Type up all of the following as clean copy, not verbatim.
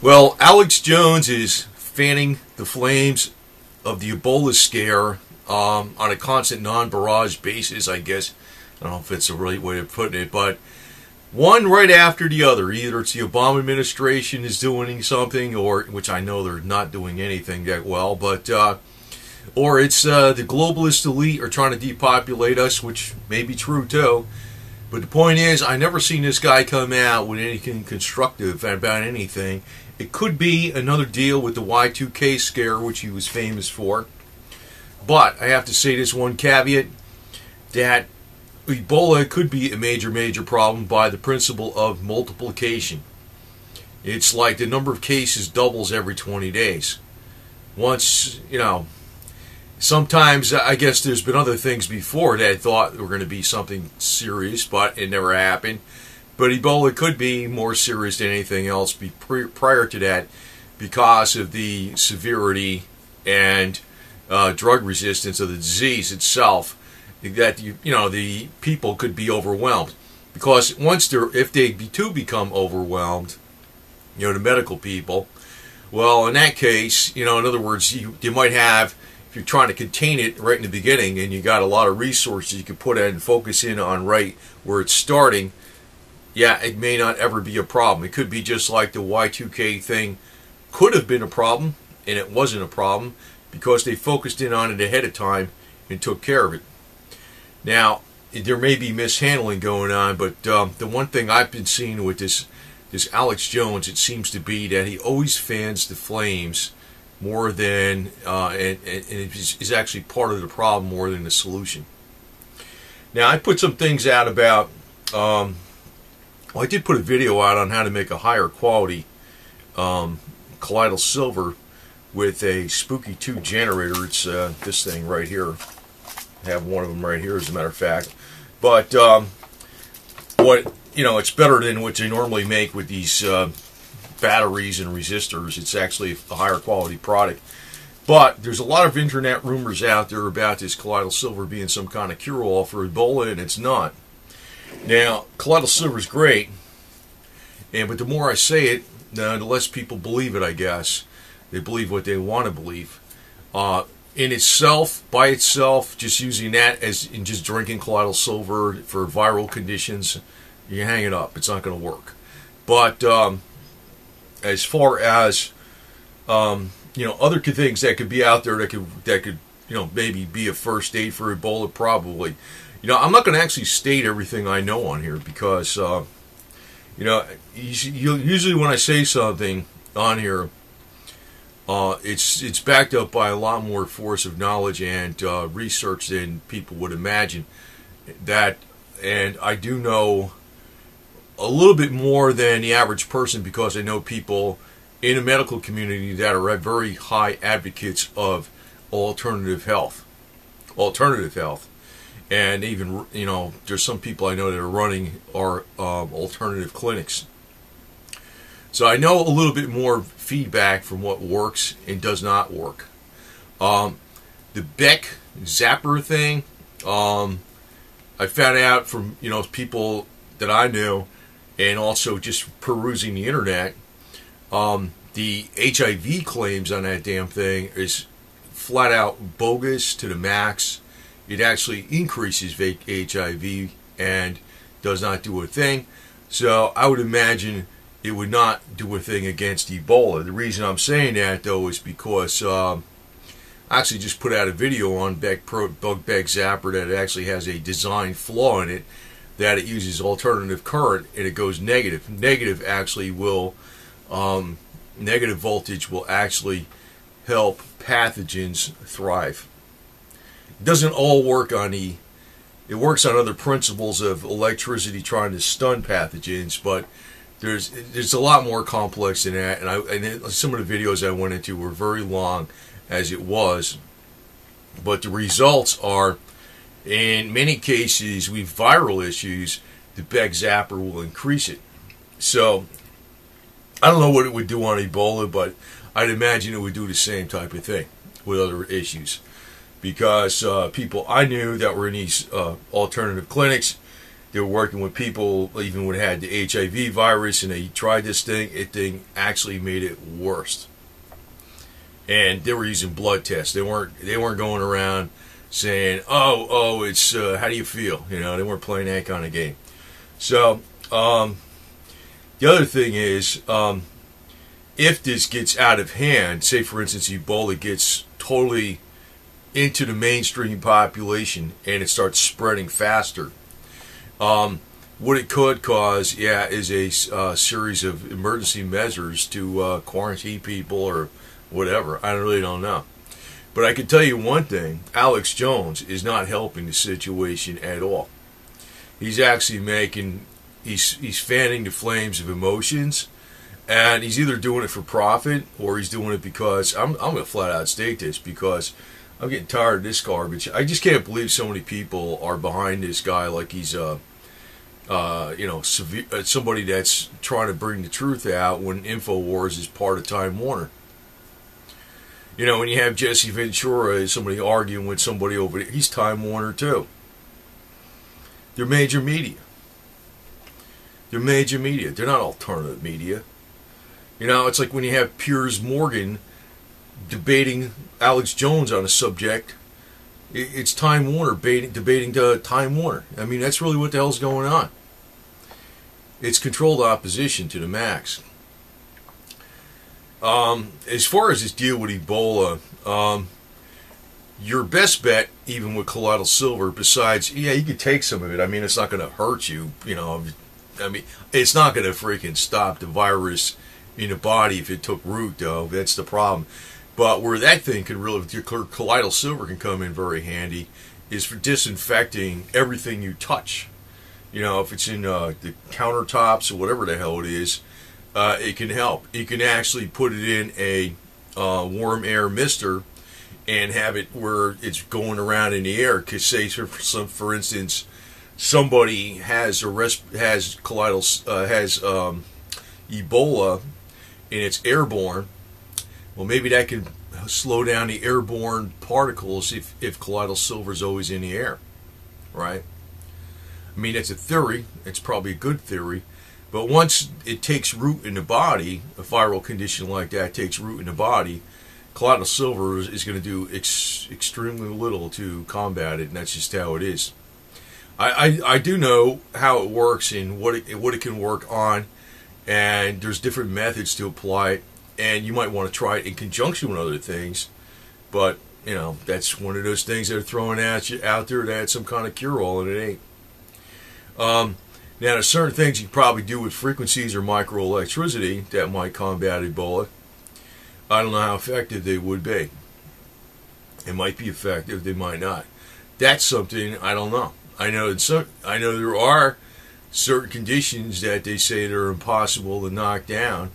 Well, Alex Jones is fanning the flames of the Ebola scare on a constant non-barrage basis, I guess. I don't know if it's the right way of putting it, but one right after the other. Either it's the Obama administration is doing something, or which I know they're not doing anything that well, but or it's the globalist elite are trying to depopulate us, which may be true too. But the point is, I never seen this guy come out with anything constructive about anything. It could be another deal with the Y2K scare, which he was famous for. But I have to say this one caveat, that Ebola could be a major problem by the principle of multiplication. It's like the number of cases doubles every 20 days. Once, sometimes I guess there's been other things before that I thought were going to be something serious, but it never happened. But Ebola could be more serious than anything else prior to that because of the severity and drug resistance of the disease itself. That the people could be overwhelmed, because if they do become overwhelmed, the medical people, well, in that case, in other words, you might have, if you're trying to contain it right in the beginning, and you got a lot of resources you can put in and focus in on right where it's starting. Yeah, it may not ever be a problem. It could be just like the Y2K thing could have been a problem, and it wasn't a problem because they focused in on it ahead of time and took care of it. Now, there may be mishandling going on, but the one thing I've been seeing with this Alex Jones, it seems to be that he always fans the flames more than, and is actually part of the problem more than the solution. Now, I put some things out about, I did put a video out on how to make a higher quality colloidal silver with a Spooky 2 generator. It's this thing right here. I have one of them right here, as a matter of fact. But it's better than what you normally make with these batteries and resistors. It's actually a higher quality product. But there's a lot of internet rumors out there about this colloidal silver being some kind of cure-all for Ebola, and it's not. Now, colloidal silver is great, but the more I say it, the less people believe it, I guess. They believe what they want to believe. In itself, by itself, just using that in just drinking colloidal silver for viral conditions, you hang it up. It's not going to work. But as far as other things that could be out there that could maybe be a first aid for Ebola, probably. I'm not going to actually state everything I know on here because usually when I say something on here, it's backed up by a lot more force of knowledge and research than people would imagine. And I do know a little bit more than the average person because I know people in the medical community that are very high advocates of alternative health. And even, there's some people I know that are running alternative clinics. So I know a little bit more feedback from what works and does not work. The Beck Zapper thing, I found out from, people that I know and also just perusing the internet. The HIV claims on that damn thing is flat out bogus to the max. It actually increases HIV and does not do a thing. So I would imagine it would not do a thing against Ebola. The reason I'm saying that, though, is because I actually just put out a video on Beck Zapper that actually has a design flaw in it, that it uses alternative current and it goes negative. Negative voltage will actually help pathogens thrive. It doesn't all work it works on other principles of electricity trying to stun pathogens, but there's a lot more complex than that, and some of the videos I went into were very long as it was, but the results are, in many cases with viral issues, the Beck Zapper will increase it. So I don't know what it would do on Ebola, but I'd imagine it would do the same type of thing with other issues. Because people I knew that were in these alternative clinics, They were working with people even when had the HIV virus, and they tried this thing. It thing actually made it worse. And they were using blood tests. They weren't going around saying, "Oh, it's how do you feel?" You know, they weren't playing that kind of game. So the other thing is, if this gets out of hand, say for instance Ebola gets totally into the mainstream population and it starts spreading faster, what it could cause, is a series of emergency measures to quarantine people or whatever. I really don't know. But I can tell you one thing, Alex Jones is not helping the situation at all. He's actually he's fanning the flames of emotions, and he's either doing it for profit or he's doing it because, I'm going to flat out state this, because I'm getting tired of this garbage. I just can't believe so many people are behind this guy like he's somebody that's trying to bring the truth out when InfoWars is part of Time Warner. You know, when you have Jesse Ventura, somebody arguing with somebody over there, he's Time Warner too. They're major media. They're major media. They're not alternative media. You know, it's like when you have Piers Morgan debating Alex Jones on a subject. It's Time Warner debating Time Warner. I mean, that's really what the hell's going on. It's controlled opposition to the max. As far as this deal with Ebola, your best bet, even with colloidal silver, besides, you could take some of it. I mean, it's not going to hurt you, I mean, it's not going to freaking stop the virus in the body if it took root, though. That's the problem. But where that thing can really, your colloidal silver can come in very handy, is for disinfecting everything you touch. You know, if it's in the countertops or whatever the hell it is, it can help. You can actually put it in a warm air mister and have it where it's going around in the air. Because say, for instance, somebody has Ebola and it's airborne. Well, maybe that can slow down the airborne particles if colloidal silver is always in the air, right? I mean, it's a theory. It's probably a good theory. But once it takes root in the body, a viral condition like that takes root in the body, colloidal silver is going to do extremely little to combat it, and that's just how it is. I do know how it works and what it can work on, and there's different methods to apply it, and you might want to try it in conjunction with other things, but, that's one of those things that are throwing at you out there that had some kind of cure-all, and it ain't. Now, there's certain things you can probably do with frequencies or microelectricity that might combat Ebola. I don't know how effective they would be. It might be effective, they might not. That's something I don't know. I know there are certain conditions that they say that are impossible to knock down,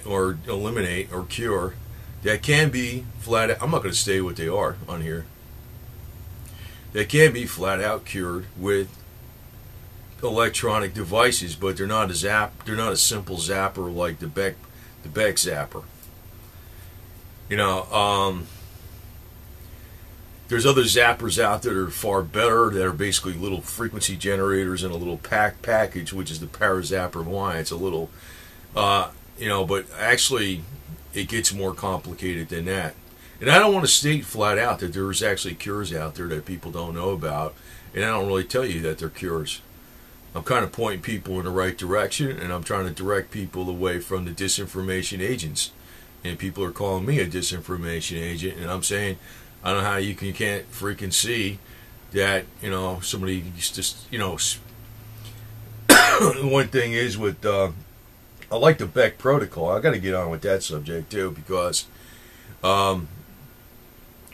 or eliminate or cure, that can be flat out. I'm not going to say what they are on here. That can be flat out cured with electronic devices, but they're not a simple zapper like the Beck zapper. There's other zappers out there that are far better, that are basically little frequency generators in a little package, which is the Parazapper Y. It's a little, but actually it gets more complicated than that. And I don't want to state flat out that there's actually cures out there that people don't know about, and I don't really tell you that they're cures. I'm kind of pointing people in the right direction, and I'm trying to direct people away from the disinformation agents. And people are calling me a disinformation agent, and I'm saying, I don't know how you can't freaking see that, somebody just, one thing is with, I like the Beck protocol. I got to get on with that subject too, because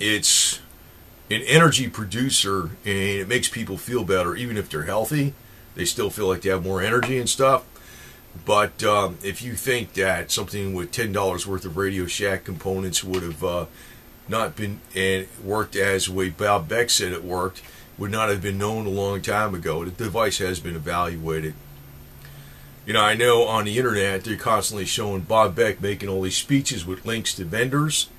it's an energy producer, and it makes people feel better, even if they're healthy. They still feel like they have more energy and stuff. But if you think that something with $10 worth of Radio Shack components would have not been and worked as the way Bob Beck said it worked, would not have been known a long time ago. The device has been evaluated. I know on the internet they're constantly showing Bob Beck making all these speeches with links to vendors.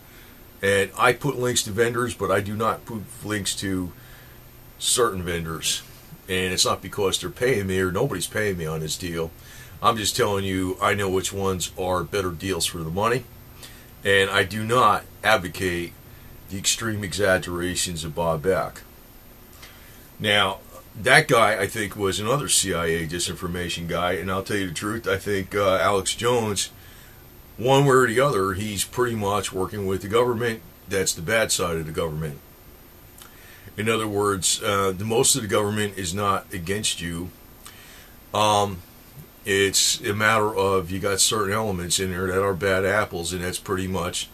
And I put links to vendors, but I do not put links to certain vendors. And it's not because they're paying me or nobody's paying me on this deal. I'm just telling you, I know which ones are better deals for the money. And I do not advocate the extreme exaggerations of Bob Beck. Now, that guy, I think, was another CIA disinformation guy. And I'll tell you the truth, I think Alex Jones, one way or the other, he's pretty much working with the government. That's the bad side of the government. In other words, most of the government is not against you. It's a matter of you got certain elements in there that are bad apples, and that's pretty much,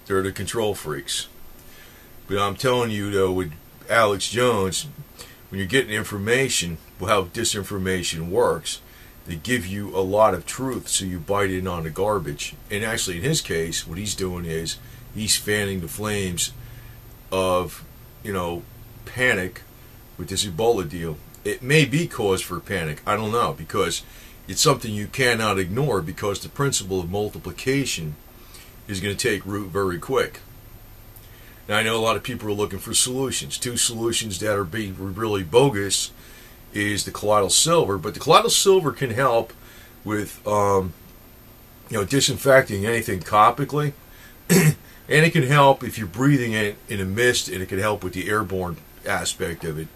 they're the control freaks. But I'm telling you, though, with Alex Jones, when you're getting information, how disinformation works, they give you a lot of truth, so you bite in on the garbage. And actually, in his case, what he's doing is he's fanning the flames of, panic with this Ebola deal. It may be cause for panic. I don't know, because it's something you cannot ignore, because the principle of multiplication is going to take root very quick. Now, I know a lot of people are looking for solutions. Two solutions that are being really bogus is the colloidal silver, but the colloidal silver can help with disinfecting anything topically, and it can help if you're breathing it in a mist, and it can help with the airborne aspect of it.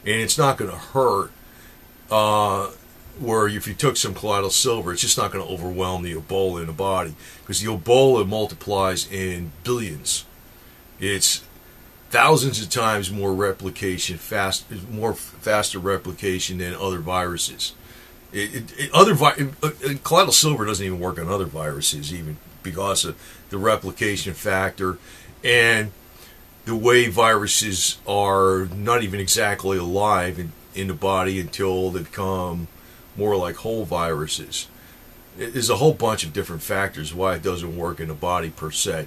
And it's not going to hurt where if you took some colloidal silver, it's just not going to overwhelm the Ebola in the body, because the Ebola multiplies in billions. It's thousands of times more replication, faster replication than other viruses. Colloidal silver doesn't even work on other viruses, even because of the replication factor and the way viruses are not even exactly alive in the body until they become more like whole viruses. There's a whole bunch of different factors why it doesn't work in the body per se.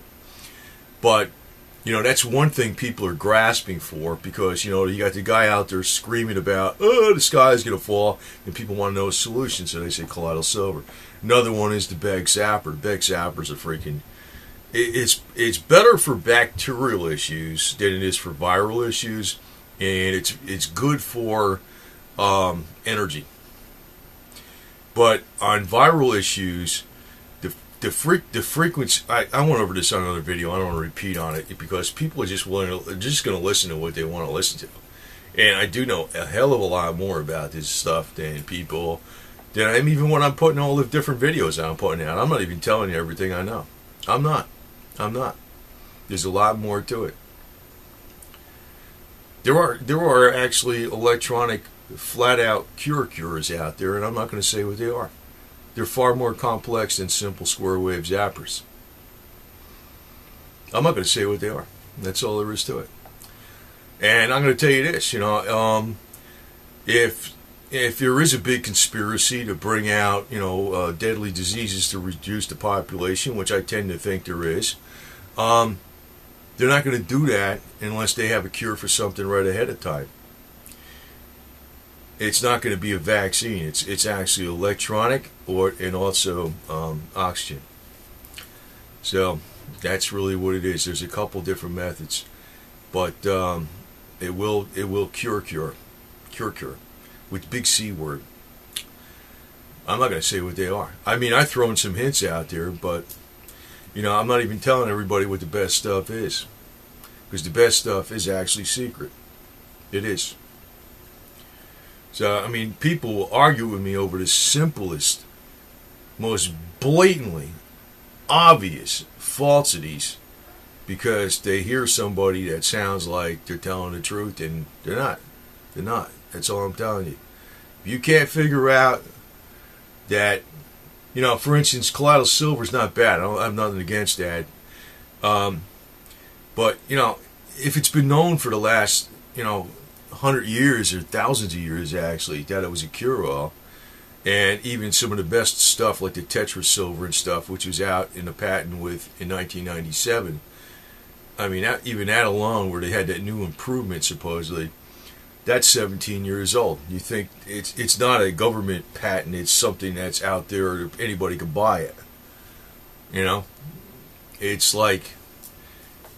But that's one thing people are grasping for, because, you got the guy out there screaming about, the sky's going to fall, and people want to know a solution, so they say colloidal silver. Another one is the Beg Zapper. The Beg Zapper's a freaking... It's better for bacterial issues than it is for viral issues, and it's good for energy. But on viral issues, the frequency, I went over this on another video. I don't want to repeat on it, because people are just going to listen to what they want to listen to. And I do know a hell of a lot more about this stuff than people, even when I'm putting all the different videos I'm putting out. I'm not even telling you everything I know. I'm not. There's a lot more to it. There are actually electronic flat-out cures out there, and I'm not going to say what they are. They're far more complex than simple square wave zappers. I'm not going to say what they are. That's all there is to it. And I'm going to tell you this, if there is a big conspiracy to bring out, deadly diseases to reduce the population, which I tend to think there is, they're not going to do that unless they have a cure for something right ahead of time. It's not going to be a vaccine. It's actually electronic and also oxygen. So that's really what it is. There's a couple different methods, but it will cure with big C word. I'm not going to say what they are. I mean, I've thrown some hints out there, but I'm not even telling everybody what the best stuff is, because the best stuff is actually secret. It is. So, I mean, people will argue with me over the simplest, most blatantly obvious falsities, because they hear somebody that sounds like they're telling the truth, and they're not. They're not. That's all I'm telling you. If you can't figure out that, for instance, colloidal silver is not bad. I have nothing against that. But, if it's been known for the last, 100 years or thousands of years, actually, that it was a cure-all, and even some of the best stuff like the tetrasilver and stuff, which was out in the patent in 1997, I mean, even that alone, where they had that new improvement, supposedly, that's 17 years old. You think it's not a government patent, it's something that's out there, anybody can buy it. It's like,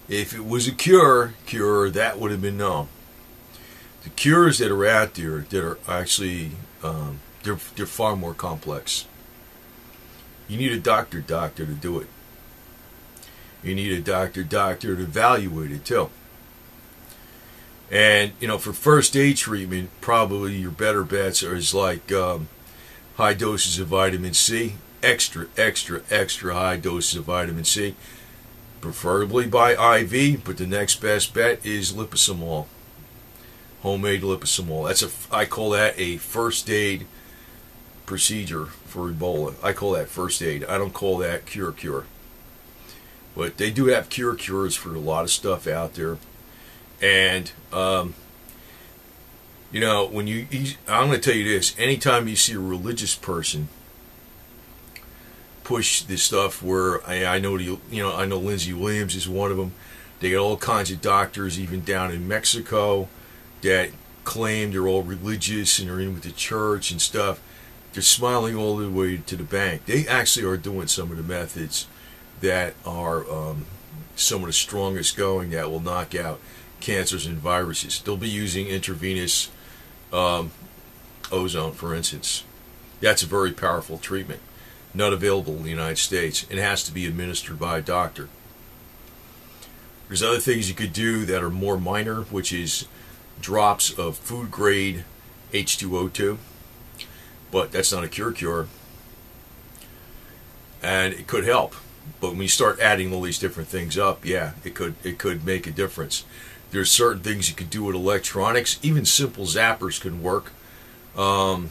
if it was a cure, that would have been known. The cures that are out there that are actually they're far more complex. You need a doctor to do it. You need a doctor to evaluate it too. And for first aid treatment, probably your better bets are like high doses of vitamin C, extra high doses of vitamin C, preferably by IV. But the next best bet is liposomol, homemade liposomol. I call that a first aid procedure for Ebola. I call that first aid. I don't call that cure. But they do have cures for a lot of stuff out there. And, when I'm going to tell you this, anytime you see a religious person push this stuff where I know Lindsey Williams is one of them. They got all kinds of doctors, even down in Mexico, that claim they're all religious and are in with the church and stuff. They're smiling all the way to the bank. They actually are doing some of the methods that are some of the strongest going that will knock out cancers and viruses. They'll be using intravenous ozone, for instance. That's a very powerful treatment. Not available in the United States. It has to be administered by a doctor. There's other things you could do that are more minor, which is drops of food grade H2O2. But that's not a cure. And it could help. But when you start adding all these different things up, yeah, it could make a difference. There's certain things you could do with electronics. Even simple zappers can work. The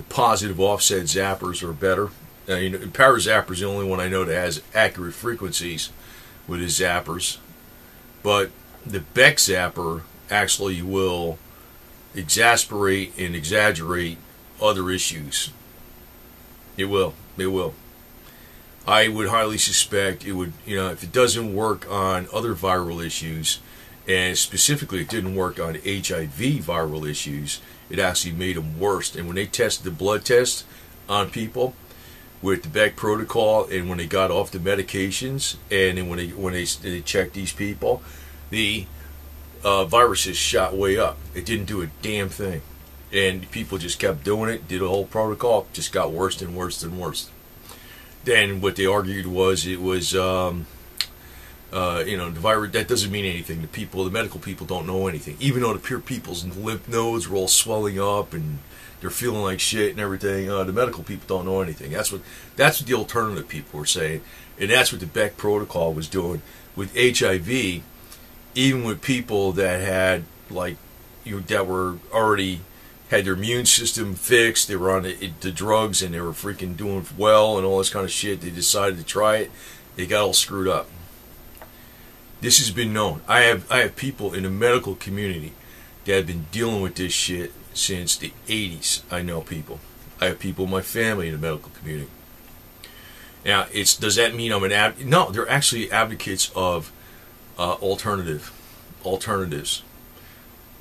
positive offset zappers are better. Power zapper is the only one I know that has accurate frequencies with his zappers. But the Beck zapper actually will exasperate and exaggerate other issues. It will. I would highly suspect it would, if it doesn't work on other viral issues, and specifically it didn't work on HIV viral issues, it actually made them worse. And when they tested the blood test on people with the Beck protocol, and when they got off the medications, and then when they checked these people, the viruses shot way up. It didn't do a damn thing. And people just kept doing it, did a whole protocol, just got worse and worse and worse. Then what they argued was it was, the virus, that doesn't mean anything. The medical people don't know anything. Even though the people's lymph nodes were all swelling up and they're feeling like shit and everything, the medical people don't know anything. That's what the alternative people were saying. And that's what the Beck protocol was doing with HIV, even with people that had, that were already had their immune system fixed, they were on the drugs, and they were freaking doing well and all this kind of shit. They decided to try it. They got all screwed up. This has been known. I have people in the medical community that have been dealing with this shit since the 80s. I know people. I have people in my family in the medical community. Now, does that mean I'm an No, they're actually advocates of alternatives,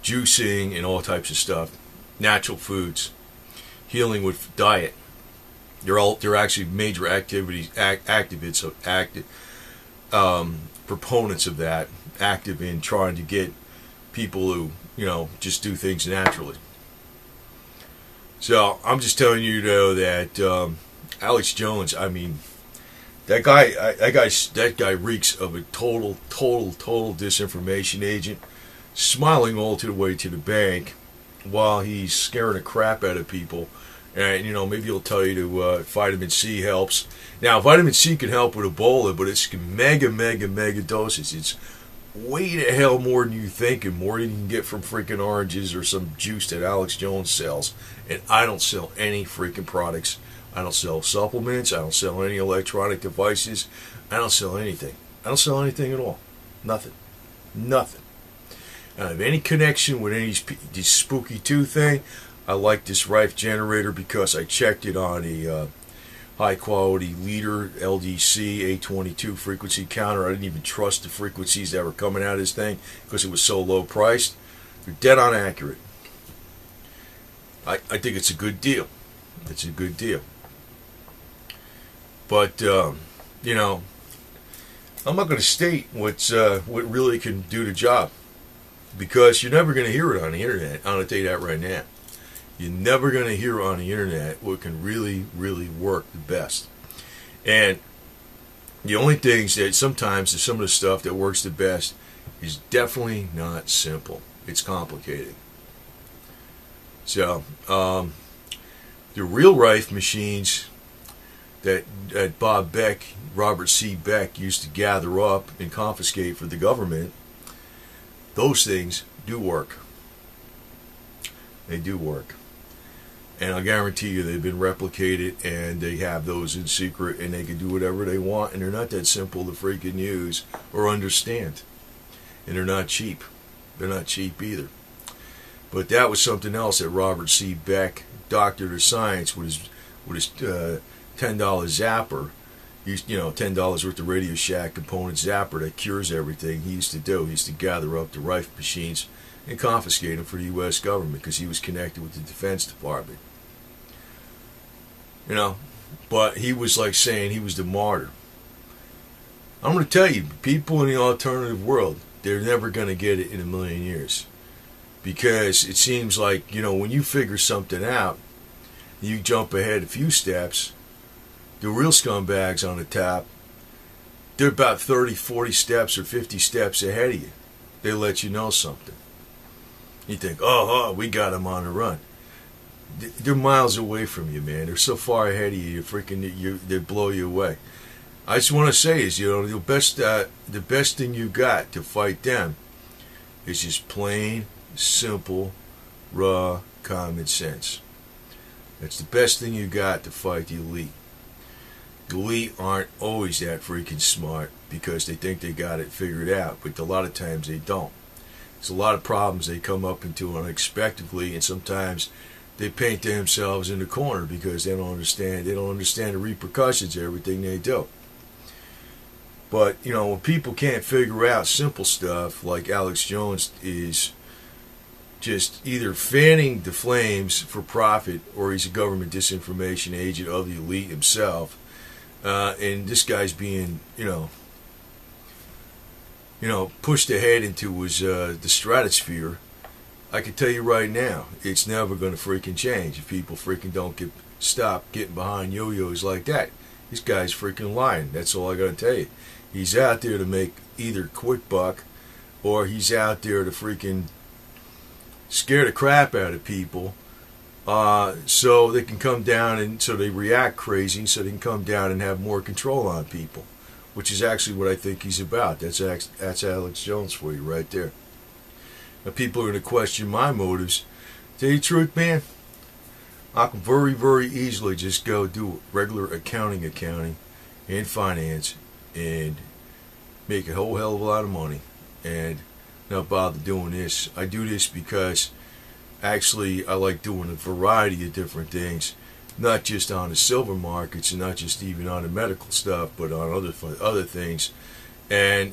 juicing and all types of stuff. Natural foods, healing with diet. They're actually major activists of proponents of that, active in trying to get people who just do things naturally. So I'm just telling you though that Alex Jones, that guy reeks of a total disinformation agent, smiling all the way to the bank, while he's scaring the crap out of people. And maybe he'll tell you vitamin C helps. Now, vitamin C can help with Ebola, but it's mega doses. It's way the hell more than you think, and more than you can get from freaking oranges or some juice that Alex Jones sells. And I don't sell any freaking products. I don't sell supplements. I don't sell any electronic devices. I don't sell anything. I don't sell anything at all. Nothing. I don't have any connection with any this spooky 2 thing. I like this Rife generator because I checked it on a high quality leader LDC A22 frequency counter. I didn't even trust the frequencies that were coming out of this thing because it was so low priced. They're dead on accurate. I think it's a good deal. It's a good deal. But I'm not going to state what really can do the job. because you're never going to hear it on the internet. I'm going to tell you that right now. You're never going to hear on the internet what can really, really work the best. And the only things that sometimes some of the stuff that works the best is definitely not simple. It's complicated. So, the real life machines that Bob Beck, Robert C. Beck, used to gather up and confiscate for the government, those things do work. They do work. And I'll guarantee you they've been replicated, and they have those in secret, and they can do whatever they want, and they're not that simple to freaking use or understand. And they're not cheap. They're not cheap either. But that was something else that Robert C. Beck, Doctor of Science, with his $10 zapper, $10 worth of Radio Shack component zapper that cures everything, he used to do. He used to gather up the rifle machines and confiscate them for the U.S. government because he was connected with the Defense Department. But he was like saying he was the martyr. I'm going to tell you, people in the alternative world, they're never going to get it in a million years. Because it seems like, when you figure something out, you jump ahead a few steps, the real scumbags on the top, they're about 30, 40 steps or 50 steps ahead of you. They let you know something. You think, oh, we got them on the run. They're miles away from you, man. They're so far ahead of you, they blow you away. I just want to say is, the best thing you got to fight them is just plain, simple, raw common sense. That's the best thing you got to fight the elite. The elite aren't always that freaking smart because they think they got it figured out, but a lot of times they don't. There's a lot of problems they come up into unexpectedly, and sometimes they paint themselves in the corner because they don't understand the repercussions of everything they do. But, when people can't figure out simple stuff like Alex Jones is just either fanning the flames for profit, or he's a government disinformation agent of the elite himself, and this guy's being, pushed ahead into his the stratosphere. I can tell you right now, it's never going to freaking change if people freaking don't stop getting behind yo-yos like that. This guy's freaking lying. That's all I got to tell you. He's out there to make either quick buck, or he's out there to freaking scare the crap out of people, so they can come down, and so they react crazy, so they can come down and have more control on people, which is actually what I think he's about. That's Alex Jones for you right there. Now, people are going to question my motives. Tell you the truth, man, I can very, very easily just go do regular accounting and finance and make a whole hell of a lot of money and not bother doing this. I do this because actually I like doing a variety of different things, not just on the silver markets and not just even on the medical stuff, but on other things. And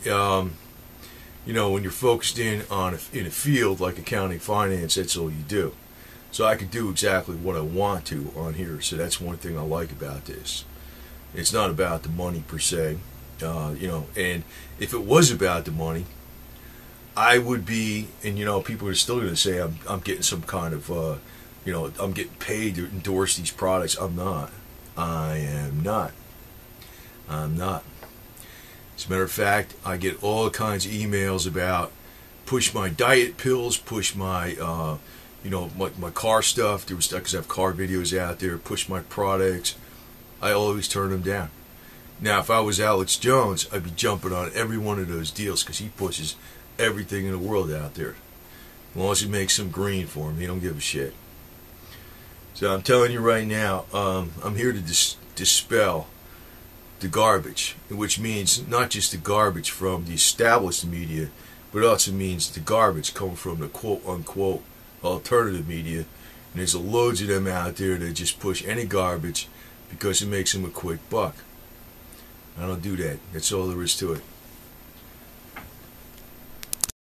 when you're focused in a field like accounting, finance, that's all you do. So I can do exactly what I want to on here. So that's one thing I like about this. It's not about the money per se, and if it was about the money, I would be, and people are still going to say I'm getting some kind of, I'm getting paid to endorse these products. I'm not. I am not. I'm not. As a matter of fact, I get all kinds of emails about push my diet pills, push my, my car stuff. There was because I have car videos out there. Push my products. I always turn them down. Now, if I was Alex Jones, I'd be jumping on every one of those deals because he pushes everything in the world out there. As long as he makes some green for him, he don't give a shit. So I'm telling you right now, I'm here to dispel the garbage, which means not just the garbage from the established media, but also means the garbage coming from the quote-unquote alternative media. And there's loads of them out there that just push any garbage because it makes them a quick buck. I don't do that. That's all there is to it.